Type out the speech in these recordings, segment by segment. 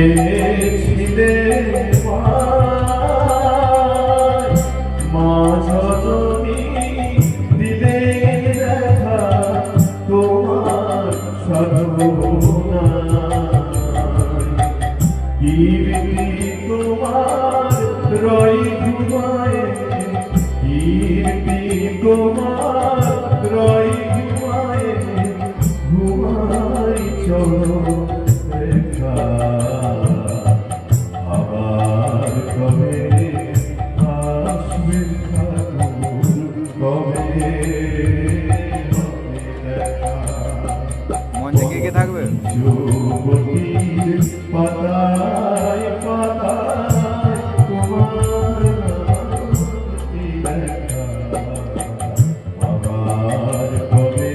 পেয়েছিলে মা জননী দিলে দেখা তোমার সাধনা কীর্তি তোমার রয় ঘুমায় কীর্তি তোমার রয় ঘুমায় ঘুমাই চলো আবার কবে আসবে কবে মঞ্চে কে থাকবে? যুবতীর পাতায় পাতায় তোমার দেখা আবার কবে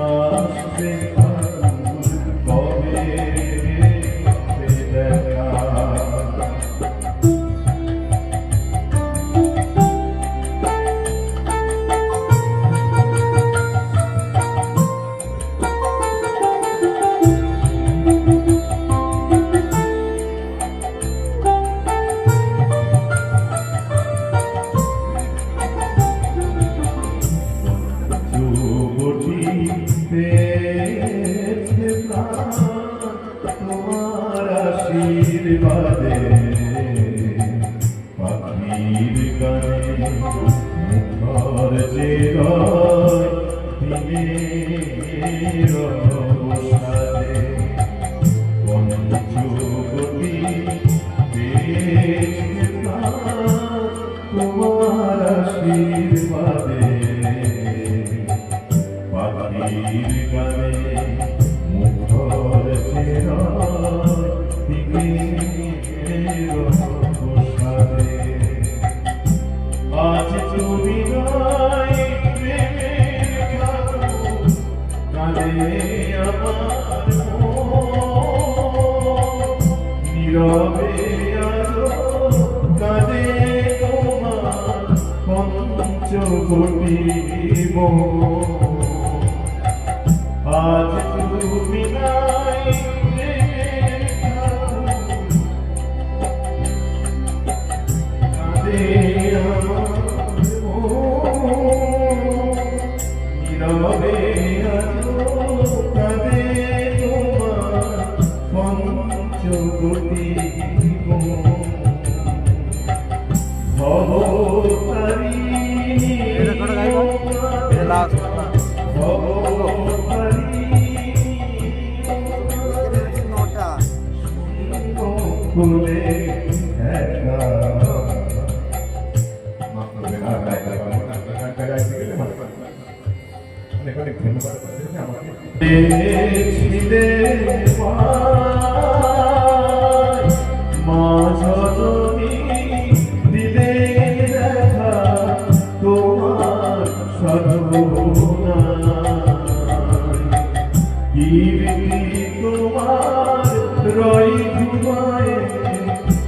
আসবে কবে দেখা তোমার আশীর্বাদে পাখির গানে মুখর যে দিনের অবসাদে পঞ্চবতী তোমার আশীর্বাদে পাখির গানে মুখর চেরা আজ তুমি নাই প্রেমের কানে আমার নীরবে আলো কানে তোমার পঞ্চবতী আজ তুমি নাই নীরবে কাঁদে তোমার পঞ্চবতী ভবতারিণী ফুলে একা পেয়েছিলে মা জননী দিলে দেখা তোমার সাধনা কীর্তি তোমার রয় ঘুমায়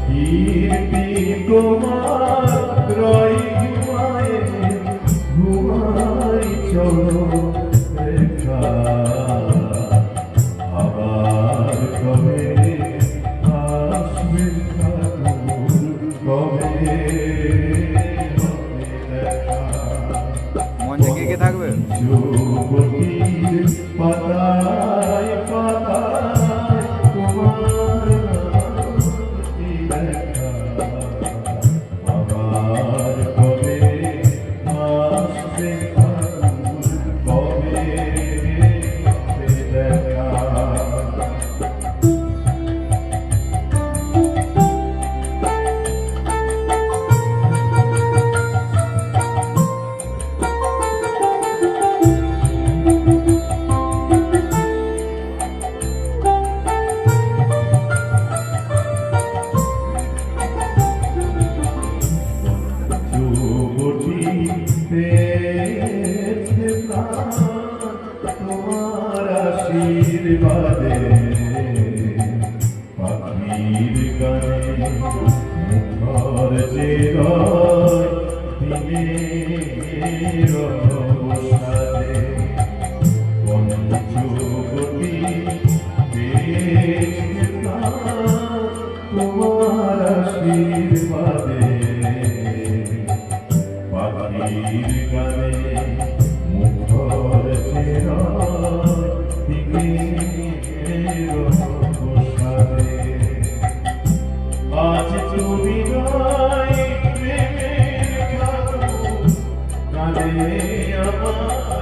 কীর্তি তোমার রয় ঘুমায় ঘুমাই চলো দেখা আবার কবে আসবে কবে দেখা মঞ্চে কে থাকবে? যুবতীর পাতায় পাতায় তোমার দেখা আবার কবে আসবে কবে দেখা তোমার আশীর্বাদে পাখির গানে মুখর যে দিনের অবসাদে পঞ্চবতী গানে মুখর চেরা প্রসাদে আজ তুমি নাই প্রেমের কানে আমার